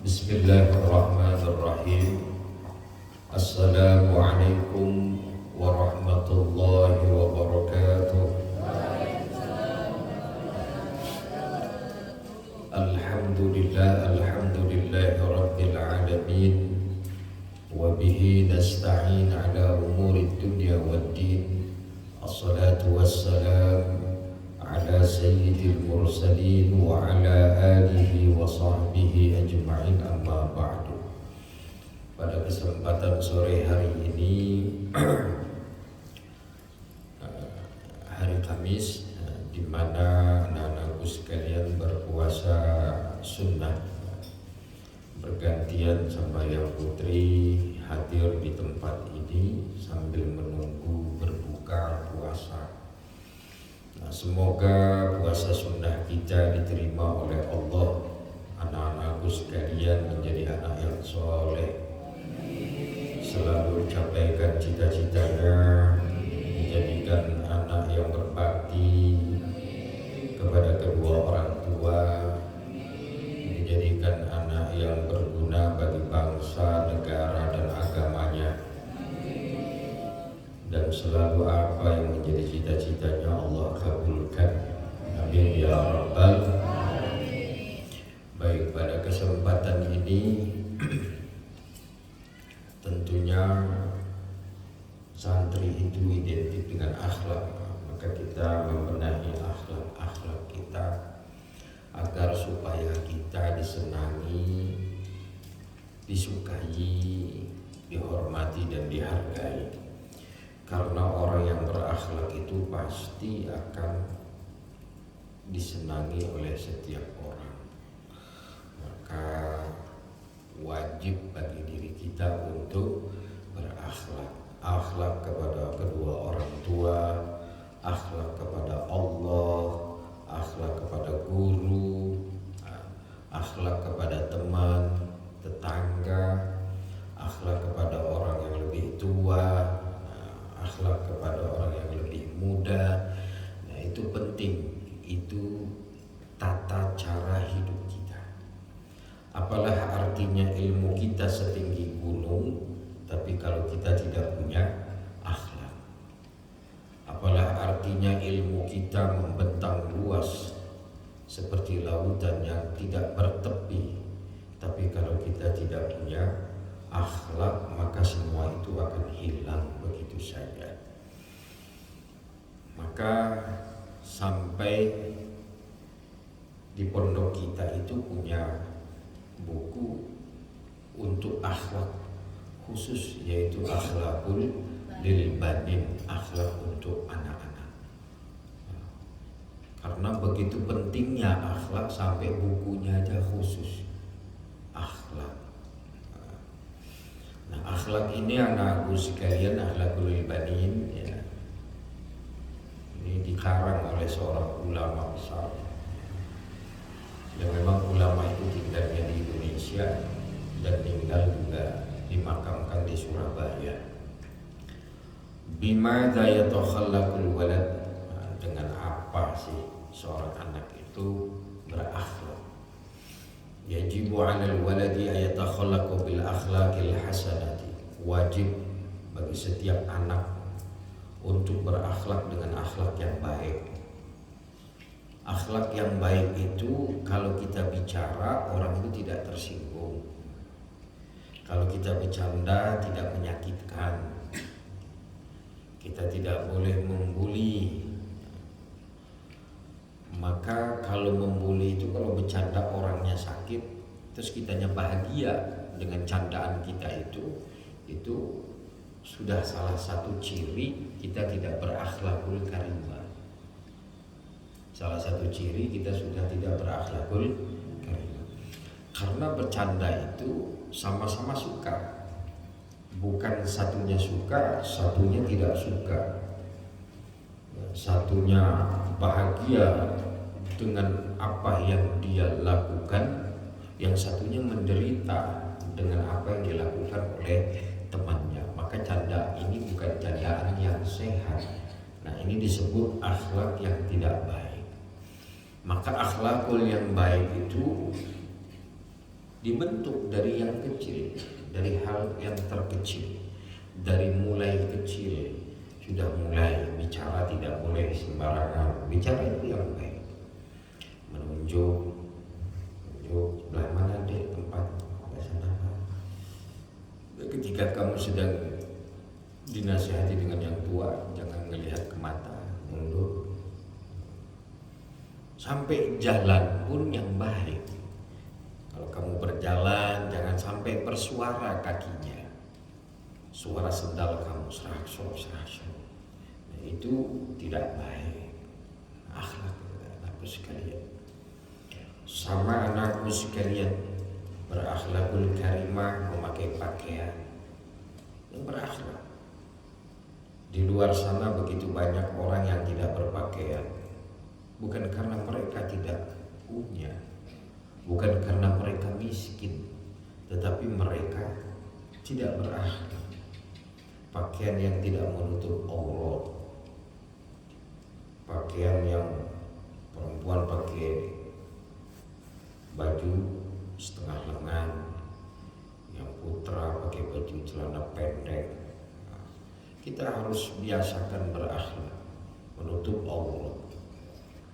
Bismillahirrahmanirrahim. Assalamualaikum warahmatullahi wabarakatuh. Alhamdulillahi rabbil alamin. Wa bihi nasta'in ala umurid dunya waddin. Assalatu wassalam ala sayyidil mursalin wa ala alihi wa sahbihi ajma'in, amma ba'du. Pada kesempatan sore hari ini hari Kamis, di mana anak-anakku sekalian berpuasa sunnah, bergantian sama yang putri hadir di tempat ini sambil menunggu berbuka puasa. Semoga puasa sunnah kita diterima oleh Allah. Anak-anakku sekalian menjadi anak yang soleh, selalu capaikan cita-citanya, menjadikan anak yang berbakti kepada kedua orang tua, menjadikan anak yang berguna bagi bangsa, negara, dan agamanya. Dan selalu apa yang menjadi cita-citanya Allah kabulkan. Amin ya rabbal alamin. Baik, pada kesempatan ini tentunya santri itu identik dengan akhlak, maka kita membenahi akhlak kita agar supaya kita disenangi, disukai, dihormati, dan dihargai. Karena orang yang berakhlak itu pasti akan disenangi oleh setiap orang. Maka wajib bagi diri kita untuk berakhlak. Akhlak kepada kedua orang tua, akhlak kepada Allah, akhlak kepada guru, akhlak kepada teman, tetangga, akhlak kepada orang yang lebih tua, akhlak kepada orang yang lebih muda. Nah, itu penting, itu tata cara hidup kita. Apalah artinya ilmu kita setinggi gunung, tapi kalau kita tidak punya akhlak. Apalah artinya ilmu kita membentang luas seperti lautan yang tidak bertepi, tapi kalau kita tidak punya akhlak, maka semua itu akan hilang begitu saja. Maka sampai di pondok kita itu punya buku untuk akhlak khusus, yaitu akhlakul lil banin, akhlak untuk anak-anak. Karena begitu pentingnya akhlak sampai bukunya aja khusus akhlak. Nah, akhlak ini anak-anakku sekalian, akhlakul banin ya. Ini dikarang oleh seorang ulama besar. Yang memang ulama itu tinggalnya di Indonesia dan tinggal juga dimakamkan di Surabaya. Bimadza yatakhallaqul walad, dengan apa sih seorang anak itu berakhlak? Yajibu 'alal waladi ayatakhallaqu bil akhlaqil hasanati. Wajib bagi setiap anak untuk berakhlak dengan akhlak yang baik. Akhlak yang baik itu kalau kita bicara orang itu tidak tersinggung. Kalau kita bercanda tidak menyakitkan. Kita tidak boleh membuli. Maka kalau membuli itu, kalau bercanda orangnya sakit, terus kitanya bahagia dengan candaan kita itu sudah salah satu ciri kita tidak berakhlakul karimah. Salah satu ciri kita sudah tidak berakhlakul karimah. Karena bercanda itu sama-sama suka. Bukan satunya suka, satunya tidak suka. Satunya bahagia dengan apa yang dia lakukan, yang satunya menderita dengan apa yang dilakukan oleh temannya. Maka canda ini bukan candaan yang sehat. Nah, ini disebut akhlak yang tidak baik. Maka akhlakul yang baik itu dibentuk dari yang kecil, dari hal yang terkecil, dari mulai kecil sudah mulai bicara tidak boleh sembarangan, bicara itu yang baik, menunjuk sebelah mana dek tempat sana. Ketika kamu sedang dinasihati dengan yang tua, jangan melihat ke mata, mundur. Sampai jalan pun yang baik. Kalau kamu berjalan, jangan sampai bersuara kakinya, suara sendal kamu serak-sok. Nah, itu tidak baik. Akhlak anakku sekalian. Sama anakku sekalian, berakhlakul karimah, memakai pakaian yang berakhlak. Di luar sana begitu banyak orang yang tidak berpakaian, bukan karena mereka tidak punya, bukan karena mereka miskin, tetapi mereka tidak berakhlak. Pakaian yang tidak menutup aurat, pakaian yang perempuan pakai baju setengah lengan, yang putra pakai baju celana pendek. Kita harus biasakan berakhlak, menutup aurat.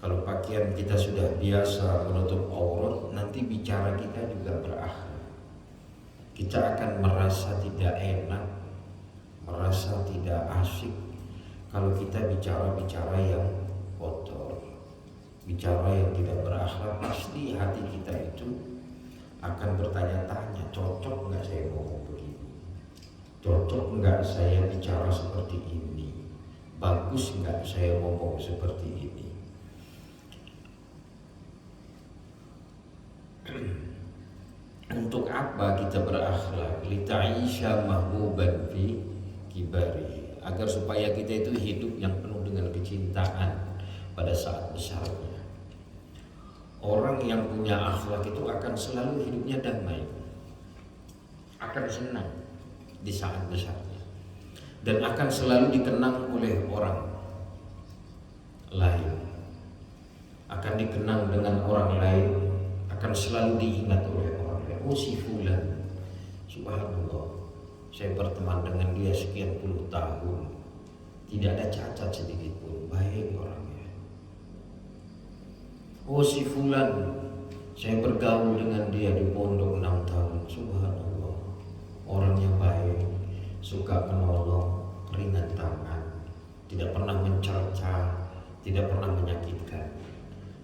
Kalau pakaian kita sudah biasa menutup aurat, nanti bicara kita juga berakhlak. Kita akan merasa tidak enak, merasa tidak asik kalau kita bicara yang kotor, bicara yang tidak berakhlak. Pasti hati kita itu akan bertanya-tanya, cocok nggak saya ngomong begini, cocok nggak saya bicara seperti ini, bagus nggak saya ngomong seperti ini. Untuk apa kita berakhlak? Lita'isha mahbuban fi kibari, agar supaya kita itu hidup yang penuh dengan kecintaan pada saat besarnya. Orang yang punya akhlak itu akan selalu hidupnya damai, akan senang di saat besarnya, dan akan selalu dikenang oleh orang lain, akan dikenang dengan orang lain, akan selalu diingat oleh orang lain. Oh si fulan, subhanallah, saya berteman dengan dia sekian puluh tahun, tidak ada cacat sedikit pun, baik orangnya. Oh si fulan, saya bergaul dengan dia di pondok 6 tahun, subhanallah, orangnya baik, suka menolong, ringan tangan, tidak pernah mencerca, tidak pernah menyakitkan,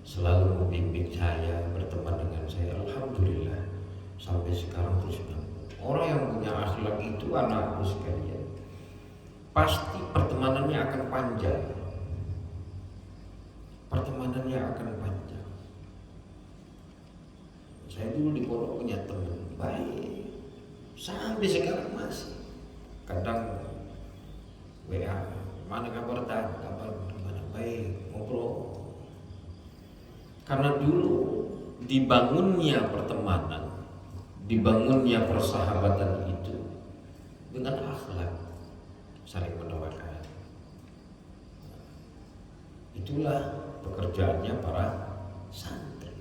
selalu membimbing saya, berteman dengan saya. Alhamdulillah sampai sekarang terus. Orang yang punya akhlak itu, anakku sekalian, pasti pertemanannya akan panjang. Pertemanannya akan panjang. Saya dulu di pondok punya teman baik, sampai sekarang masih. Kadang WA, mana kabar tak? Kabar mana? Baik, ngobrol. Karena dulu dibangunnya pertemanan, dibangunnya persahabatan itu dengan akhlak, saling mendoakan. Itulah pekerjaannya para santri.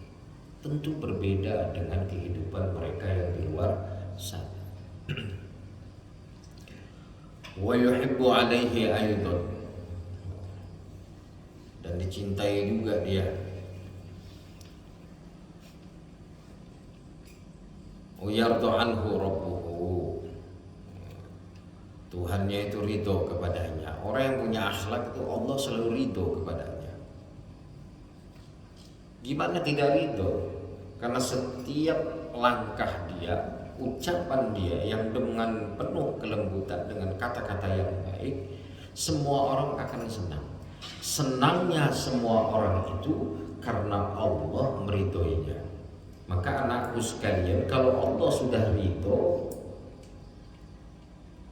Tentu berbeda dengan kehidupan mereka yang di luar sana. Wa yuhibbu alaihi aidan, dan dicintai juga dia. Yardu anhu rabbuhu, Tuhannya itu ridho kepadanya. Orang yang punya akhlak itu Allah selalu ridho kepadanya. Gimana tidak ridho? Karena setiap langkah dia, ucapan dia yang dengan penuh kelembutan, dengan kata-kata yang baik, semua orang akan senang. Senangnya semua orang itu karena Allah meridhoinya. Maka anakku sekalian, kalau Allah sudah ridho,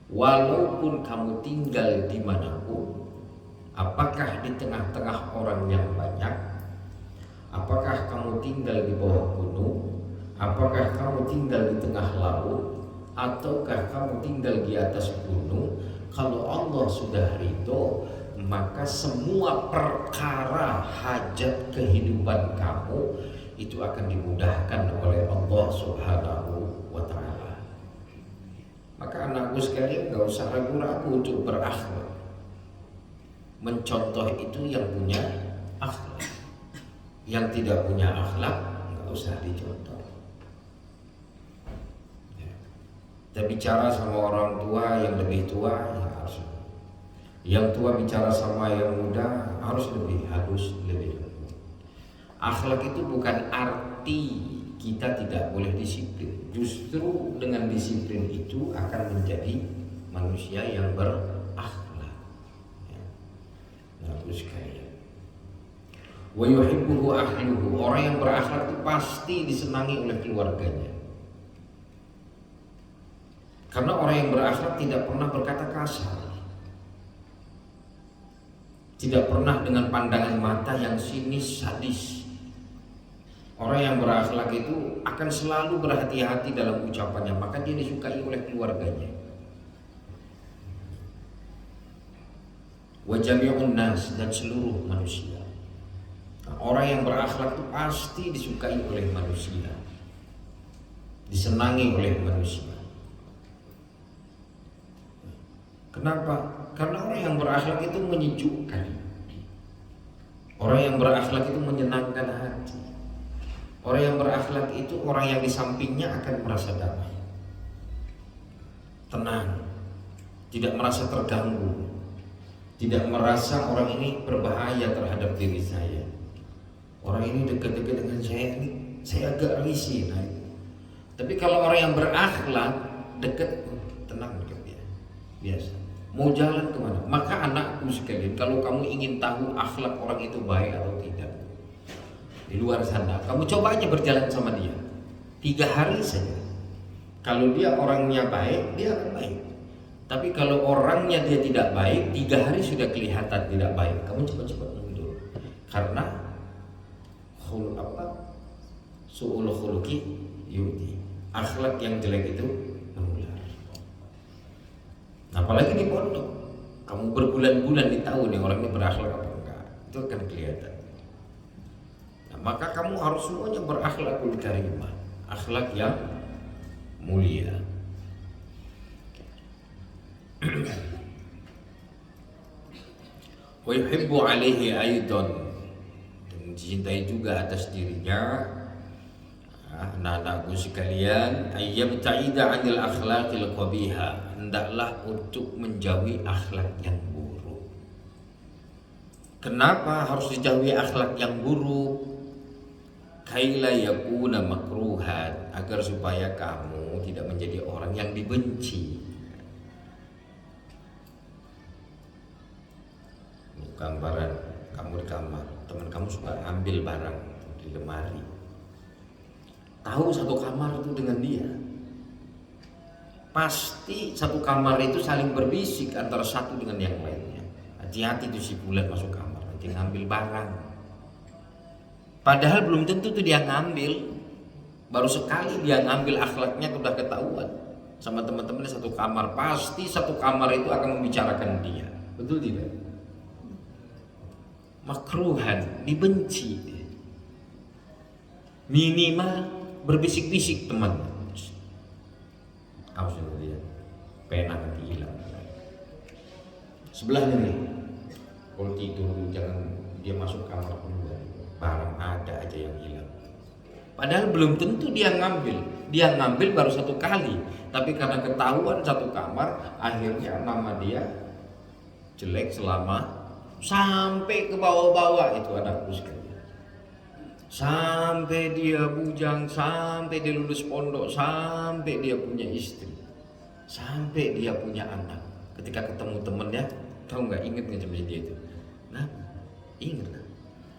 walaupun kamu tinggal dimanapun, apakah di tengah-tengah orang yang banyak, apakah kamu tinggal di bawah gunung, apakah kamu tinggal di tengah laut, ataukah kamu tinggal di atas gunung, kalau Allah sudah ridho, maka semua perkara hajat kehidupan kamu itu akan dimudahkan oleh Allah Subhanahu sekalian, nggak usah ragu-ragu untuk berakhlak. Mencontoh itu yang punya akhlak. Yang tidak punya akhlak nggak usah dicontoh. Kita bicara sama orang tua yang lebih tua, ya harus. Yang tua bicara sama yang muda harus lebih halus, lebih lembut. Akhlak itu bukan arti kita tidak boleh disiplin. Justru dengan disiplin itu akan menjadi manusia yang berakhlak. Ya. Nah, terus sekalian. Wa yuhibbuhu ahluhu. Orang yang berakhlak itu pasti disenangi oleh keluarganya. Karena orang yang berakhlak tidak pernah berkata kasar, tidak pernah dengan pandangan mata yang sinis, sadis. Orang yang berakhlak itu akan selalu berhati-hati dalam ucapannya, maka dia disukai oleh keluarganya. Wa jami'un nas, dan seluruh manusia. Nah, orang yang berakhlak itu pasti disukai oleh manusia, disenangi oleh manusia. Kenapa? Karena orang yang berakhlak itu menyejukkan. Orang yang berakhlak itu menyenangkan hati. Orang yang berakhlak itu orang yang di sampingnya akan merasa damai, tenang, tidak merasa terganggu, tidak merasa orang ini berbahaya terhadap diri saya. Orang ini dekat-dekat dengan saya ini, saya agak risih. Nah, tapi kalau orang yang berakhlak dekat, tenang dekat dia, biasa. Mau jalan kemana? Maka anakku sekalian, kalau kamu ingin tahu akhlak orang itu baik atau tidak, di luar sana, kamu coba aja berjalan sama dia 3 hari saja. Kalau dia orangnya baik, dia akan baik. Tapi kalau orangnya dia tidak baik, 3 hari sudah kelihatan tidak baik. Kamu cepat-cepat mundur. Karena su'ul khuluqi yu'ti. Akhlak yang jelek itu menular. Apalagi di pondok, kamu berbulan-bulan ditahu nih orang ini berakhlak apa enggak, itu akan kelihatan. Nah, maka kamu harus semuanya berakhlakul karimah, akhlak yang mulia. Wa yuhibbu alaihi aidan, dan dicintai juga atas dirinya. Anak-anakku sekalian, ayyabta'ida 'anil akhlaqil qabiha, hendaklah untuk menjauhi akhlak yang buruk. Kenapa harus dijauhi akhlak yang buruk? Kaila yakuna makruhan, agar supaya kamu tidak menjadi orang yang dibenci. Gambaran kamu di kamar, teman kamu suka ambil barang di lemari. Tahu satu kamar itu dengan dia, pasti satu kamar itu saling berbisik antara satu dengan yang lainnya. Hati-hati tuh si bulan masuk kamar nanti ngambil barang, padahal belum tentu tuh dia ngambil. Baru sekali dia ngambil, akhlaknya udah ketahuan sama teman-temannya satu kamar. Pasti satu kamar itu akan membicarakan dia, betul tidak? Makruhan, dibenci. Minimal berbisik-bisik teman. Awas dia, pena nanti hilang. Sebelahnya nih, kalau tidur jangan dia masuk kamar keluar, barang ada aja yang hilang. Padahal belum tentu dia ngambil. Dia ngambil baru satu kali, tapi karena ketahuan satu kamar, akhirnya nama dia jelek selama sampai ke bawah-bawah itu anakku sekalian. Sampai dia bujang, sampai dia lulus pondok, sampai dia punya istri, sampai dia punya anak. Ketika ketemu temennya, tahu nggak, inget nggak sama dia itu? Nah, inget kan?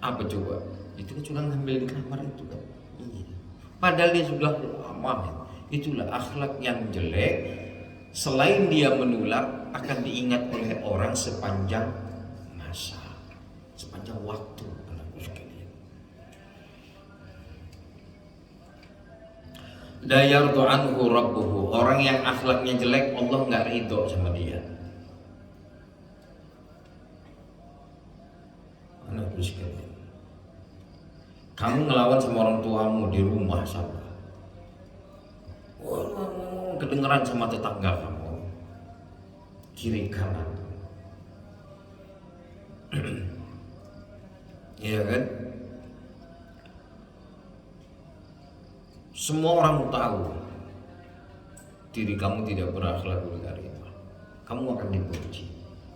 Apa coba? Itu kan cuma ngambil di kamar itu kan? Iya. Padahal dia sudah lama. Itulah akhlak yang jelek. Selain dia menular, akan diingat oleh orang sepanjang masa, sepanjang waktu. La yardu anhu rabbuhu, orang yang akhlaknya jelek Allah nggak ridho sama dia. Anakku sekalian, kamu ngelawan sama orang tuamu di rumah sana, kedengeran sama tetangga kamu, kiri kanan. Iya kan? Semua orang tahu diri kamu tidak berakhlakul karimah. Kamu akan dibenci.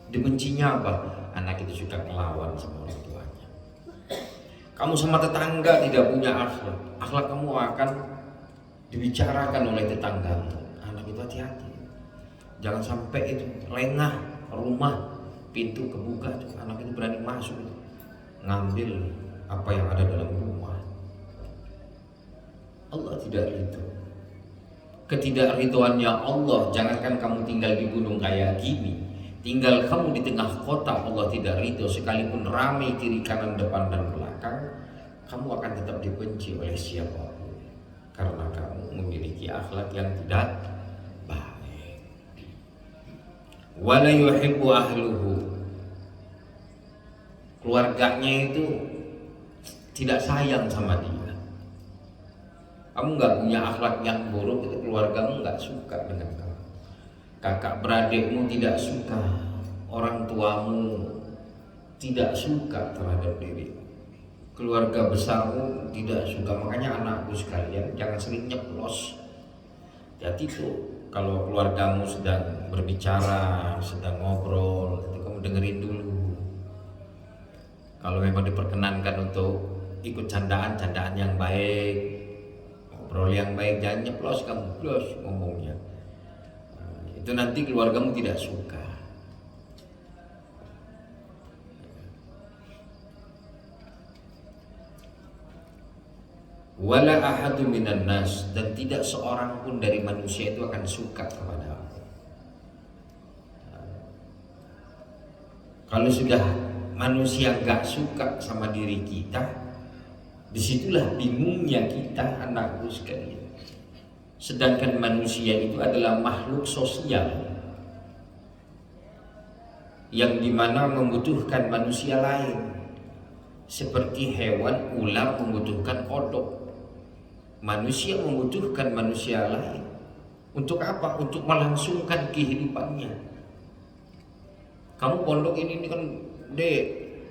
Dibencinya apa? Anak itu suka melawan sama orang tuanya. Kamu sama tetangga tidak punya akhlak. Akhlak kamu akan dibicarakan oleh tetanggamu. Anak itu hati-hati. Jangan sampai itu lengah rumah, pintu kebuka, anak itu berani masuk ngambil apa yang ada dalam rumah. Allah tidak ridho. Ketidakridhoannya Allah, jangankan kamu tinggal di gunung kayak gini, tinggal kamu di tengah kota Allah tidak ridho. Sekalipun ramai kiri kanan depan dan belakang, kamu akan tetap dibenci oleh siapapun karena kamu memiliki akhlak yang tidak baik. Wala yuhibbu ahluhu, keluarganya itu tidak sayang sama dia. Kamu nggak punya akhlak yang buruk, itu keluargamu nggak suka dengan kamu. Kakak beradikmu tidak suka, orang tuamu tidak suka terhadap dirimu, keluarga besarmu tidak suka. Makanya anakku sekalian, jangan sering nyeplos. Jadi tuh kalau keluargamu sedang berbicara, sedang ngobrol, itu kamu dengerin dulu. Kalau memang diperkenankan untuk ikut candaan yang baik, ngobrol yang baik, jangan nyeplos kamu, plus ngomongnya. Itu nanti keluargamu tidak suka. Wala ahadu minan nas, dan tidak seorang pun dari manusia itu akan suka kepada aku. Kalau sudah manusia gak suka sama diri kita, disitulah bingungnya kita, anakku sekalian. Sedangkan manusia itu adalah makhluk sosial yang dimana membutuhkan manusia lain. Seperti hewan, ular membutuhkan kodok, manusia membutuhkan manusia lain. Untuk apa? Untuk melangsungkan kehidupannya. Kamu pondok ini kan, dek,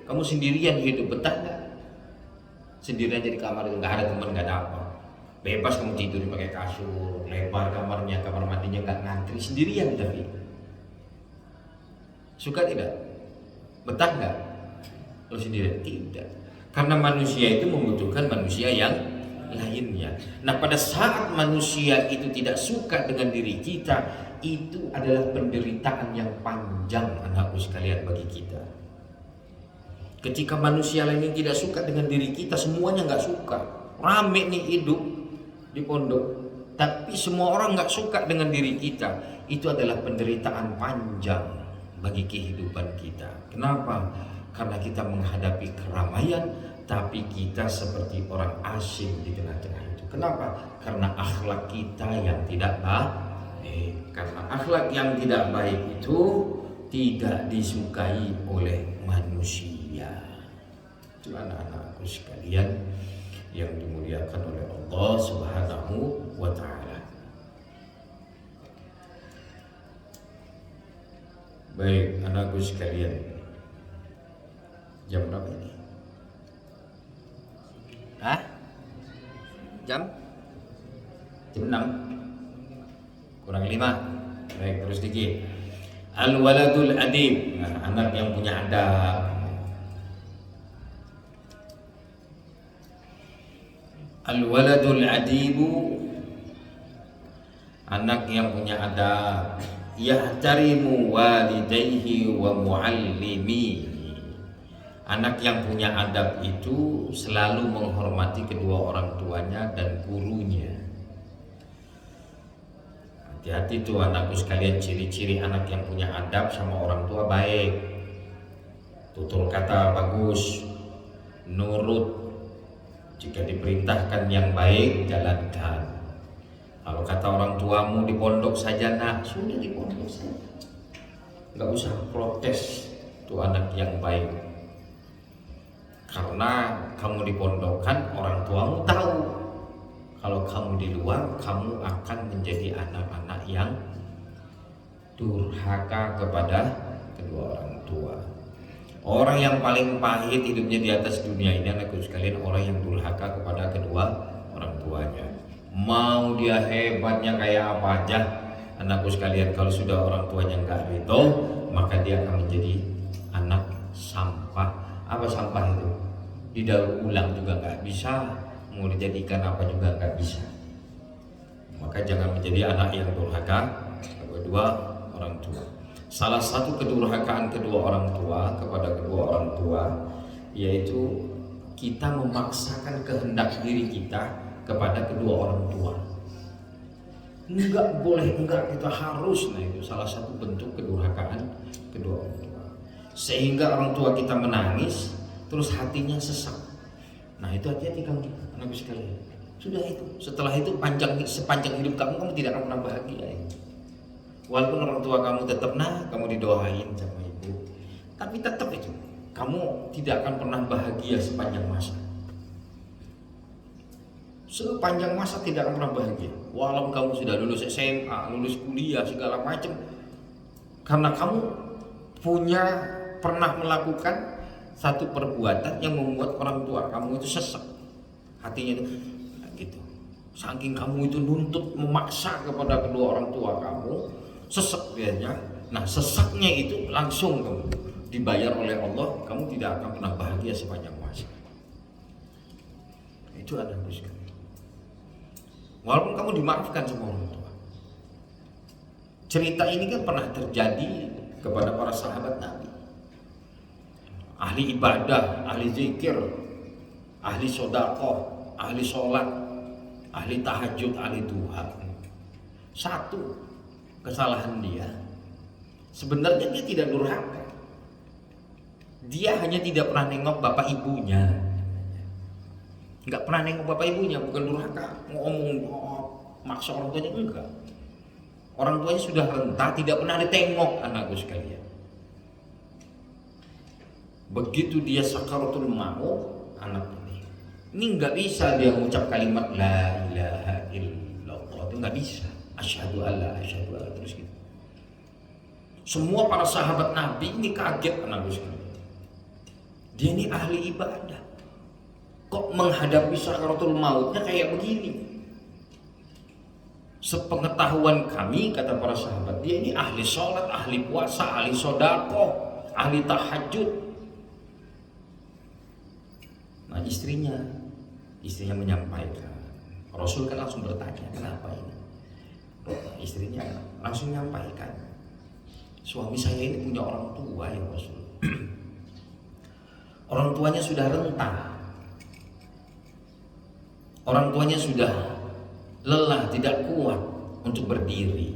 kamu sendirian hidup, betah gak? Sendirian jadi kamar itu, gak ada teman, gak ada apa. Bebas kamu tidur pakai kasur, lebar kamarnya, kamar mandinya gak ngantri, sendirian tapi. Suka tidak? Betah gak? Kalau sendirian? Tidak. Karena manusia itu membutuhkan manusia yang lainnya. Nah, pada saat manusia itu tidak suka dengan diri kita, itu adalah penderitaan yang panjang, anakku sekalian, bagi kita. Ketika manusia lain yang tidak suka dengan diri kita, semuanya nggak suka. Rame nih hidup di pondok, tapi semua orang nggak suka dengan diri kita. Itu adalah penderitaan panjang bagi kehidupan kita. Kenapa? Karena kita menghadapi keramaian, tapi kita seperti orang asing di tengah-tengah itu. Kenapa? Karena akhlak kita yang tidak baik. Karena akhlak yang tidak baik itu tidak disukai oleh manusia. Itu anak-anakku sekalian yang dimuliakan oleh Allah Subhanahu wa ta'ala. Baik, anakku sekalian, jam berapa ini? Hah? Jam 6 kurang 5. Baik, terus dikit. Al-waladul adib, anak yang punya adab. Al-waladul adibu, anak yang punya adab. Yahtarimu walidayhi wa muallimi. Anak yang punya adab itu selalu menghormati kedua orang tuanya dan gurunya. Hati-hati tuh anakku sekalian, ciri-ciri anak yang punya adab sama orang tua baik. Tutur kata bagus, nurut. Jika diperintahkan yang baik, jalankan. Kalau kata orang tuamu di pondok saja, nah sudah di pondok saja. Gak usah protes, tuh anak yang baik. Karena kamu dipondokkan, orang tuamu tahu. Kalau kamu di luar, kamu akan menjadi anak-anak yang durhaka kepada kedua orang tua. Orang yang paling pahit hidupnya di atas dunia ini, anakku sekalian, orang yang durhaka kepada kedua orang tuanya. Mau dia hebatnya kayak apa aja, anakku sekalian, kalau sudah orang tuanya nggak ridho, maka dia akan menjadi anak sampah. Apa sampah itu? Didaur ulang juga nggak bisa, mau dijadikan apa juga nggak bisa. Maka jangan menjadi anak yang durhaka kedua orang tua. Salah satu kedurhakaan kedua orang tua kepada kedua orang tua yaitu kita memaksakan kehendak diri kita kepada kedua orang tua. Enggak boleh, enggak, kita harus. Nah, itu salah satu bentuk kedurhakaan kedua orang tua. Sehingga orang tua kita menangis, terus hatinya sesak. Nah, itu hati-hati kamu, anak sekalian. Sudah itu. Setelah itu sepanjang hidup kamu tidak akan pernah bahagia. Walaupun orang tua kamu tetap kamu didoain sama ibu, tapi tetap itu kamu tidak akan pernah bahagia sepanjang masa. Sepanjang masa tidak akan pernah bahagia. Walaupun kamu sudah lulus SMA, lulus kuliah segala macam, karena kamu pernah melakukan satu perbuatan yang membuat orang tua kamu itu sesak hatinya itu. Nah, gitu. Saking kamu itu nuntut memaksa kepada kedua orang tua kamu, sesak dianya. Nah, sesaknya itu langsung kamu dibayar oleh Allah, kamu tidak akan pernah bahagia sepanjang masa. Itu ada sekali. Walaupun kamu dimaafkan sama orang tua. Cerita ini kan pernah terjadi kepada para sahabat Nabi. Ahli ibadah, ahli zikir, ahli sedekah, ahli sholat, ahli tahajud, ahli duha. Satu kesalahan dia, sebenarnya dia tidak durhaka. Dia hanya tidak pernah nengok bapak ibunya. Nggak pernah nengok bapak ibunya, bukan durhaka. Ngomong maksa orang tuanya, enggak. Orang tuanya sudah renta, tidak pernah ditengok, anakku sekalian. Begitu dia sakaratul maut, anak ini nggak bisa dia mengucap kalimat la ilaha illallah, itu nggak bisa. Asyhadu alla asyhadu alla terus gitu. Semua para sahabat Nabi ini kaget, anakku sekalian. Dia ini ahli ibadah, kok menghadapi sakaratul mautnya kayak begini? Sepengetahuan kami, kata para sahabat, dia ini ahli sholat, ahli puasa, ahli sodako, ahli tahajud. Nah, istrinya menyampaikan. Rasul kan langsung bertanya, kenapa ini? Istrinya langsung menyampaikan, suami saya ini punya orang tua ya Rasul. Orang tuanya sudah renta, orang tuanya sudah lelah, tidak kuat untuk berdiri.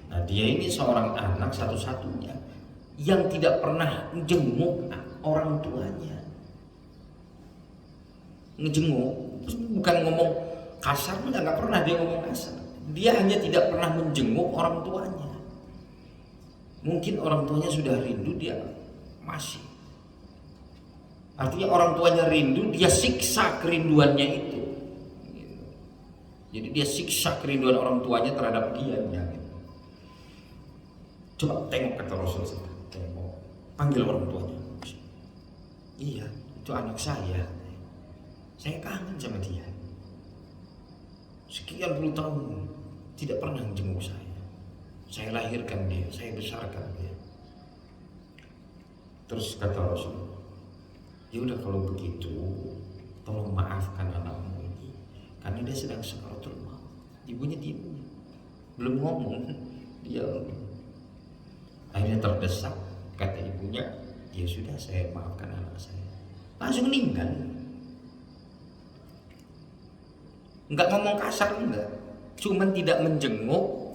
Nah, dia ini seorang anak satu-satunya yang tidak pernah menjenguk orang tuanya. Ngejenguk, bukan ngomong kasar, nggak pernah dia ngomong kasar. Dia hanya tidak pernah menjenguk orang tuanya. Mungkin orang tuanya sudah rindu, dia masih. Artinya orang tuanya rindu, dia siksa kerinduannya itu. Jadi dia siksa kerinduan orang tuanya terhadap dia. Coba tengok, kata Rasul, tengok, panggil orang tuanya. Iya, itu anak saya kangen sama dia. Sekian puluh tahun tidak pernah menjenguk saya. Saya lahirkan dia, saya besarkan dia. Terus kata Rasul, ya udah kalau begitu, tolong maafkan anakmu ini, karena dia sedang sakaratul maut. Ibunya diam, belum ngomong, dia akhirnya terdesak. Kata ibunya, ya sudah, saya maafkan anak saya. Langsung meninggal. Enggak ngomong kasar, enggak, cuman tidak menjenguk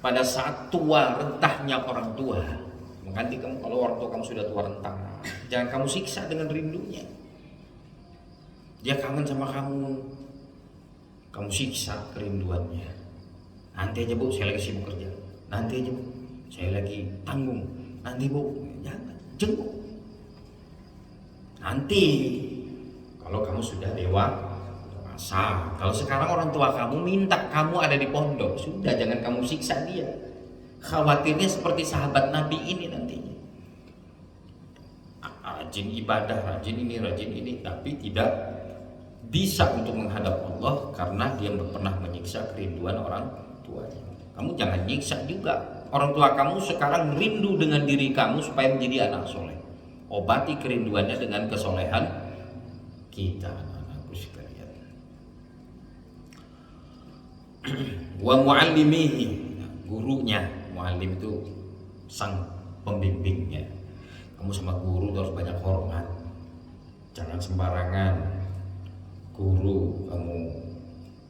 pada saat tua rentahnya orang tua. Mengganti kamu, kalau orang tua kamu sudah tua rentah, jangan kamu siksa dengan rindunya. Dia kangen sama kamu siksa kerinduannya. Nanti aja Bu, saya lagi sibuk kerja. Nanti aja Bu, saya lagi tanggung. Nanti Bu, jangan jenguk. Nanti kalau kamu sudah dewasa. Kalau sekarang orang tua kamu minta kamu ada di pondok, sudah, jangan kamu siksa dia. Khawatirnya seperti sahabat Nabi ini nantinya. Rajin ibadah, rajin ini, tapi tidak bisa untuk menghadap Allah karena dia pernah menyiksa kerinduan orang tuanya. Kamu jangan nyiksa juga. Orang tua kamu sekarang rindu dengan diri kamu supaya menjadi anak soleh. Obati kerinduannya dengan kesolehan kita, anak-anakku sekalian. Wa muallimihi, gurunya. Muallim itu sang pembimbingnya. Kamu sama guru harus banyak hormat. Jangan sembarangan. Guru kamu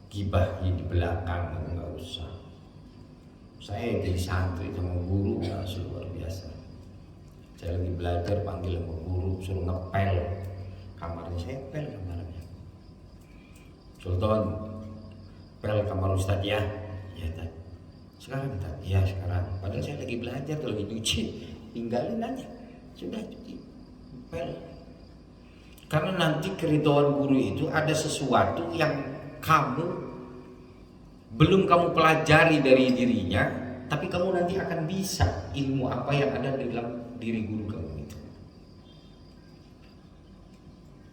gibahi di belakang, enggak usah. Saya jadi santri sama guru luar biasa. Saya lagi belajar, panggil sama guru, suruh ngepel kamarnya. Saya pel kamarnya. Sultan, pel kamar Ustadz ya? Ya Tad. Sekarang Tad? Ya sekarang. Padahal saya lagi belajar, tuh lagi nyuci. Tinggalin aja. Sudah cuci. Pel. Karena nanti keridhaan guru itu ada sesuatu yang belum kamu pelajari dari dirinya, tapi kamu nanti akan bisa ilmu apa yang ada di dalam diri guru kamu itu.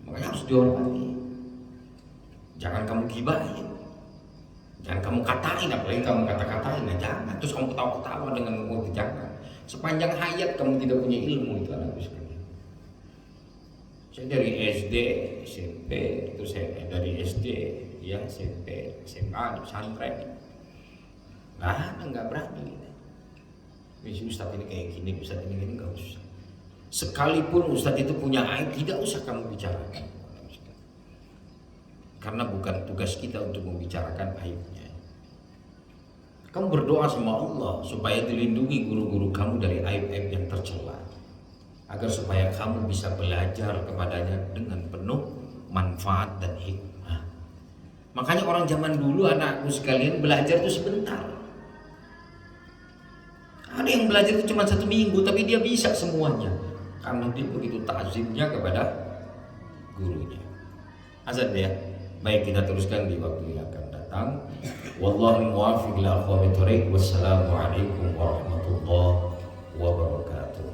Makanya harus dihormati. Jangan kamu gibahin, jangan kamu katain, apalagi kamu kata-katain, nah jangan. Terus kamu ketawa-ketawa dengan ngomong, jangan. Sepanjang hayat kamu tidak punya ilmu itu, anakku sekalian. Saya dari SD, SMP, terus saya dari SD, ya SMP, SMA, di pesantren. Nggak berani. Ustadz ini kayak gini, Ustadz ini nggak usah. Sekalipun Ustadz itu punya aib, tidak usah kamu bicarakan. Karena bukan tugas kita untuk membicarakan aibnya. Kamu berdoa sama Allah supaya dilindungi guru-guru kamu dari aib-aib yang tercela, agar supaya kamu bisa belajar kepadanya dengan penuh manfaat dan hikmah. Makanya orang zaman dulu, anakku sekalian, belajar itu sebentar. Ada yang belajar itu cuma 1 minggu, tapi dia bisa semuanya karena dia begitu takzimnya kepada gurunya. Azan ya. Baik, kita teruskan di waktu yang akan datang. Wallahu muwaffiq ila aqwamit thoriq. Wassalamualaikum warahmatullahi wabarakatuh.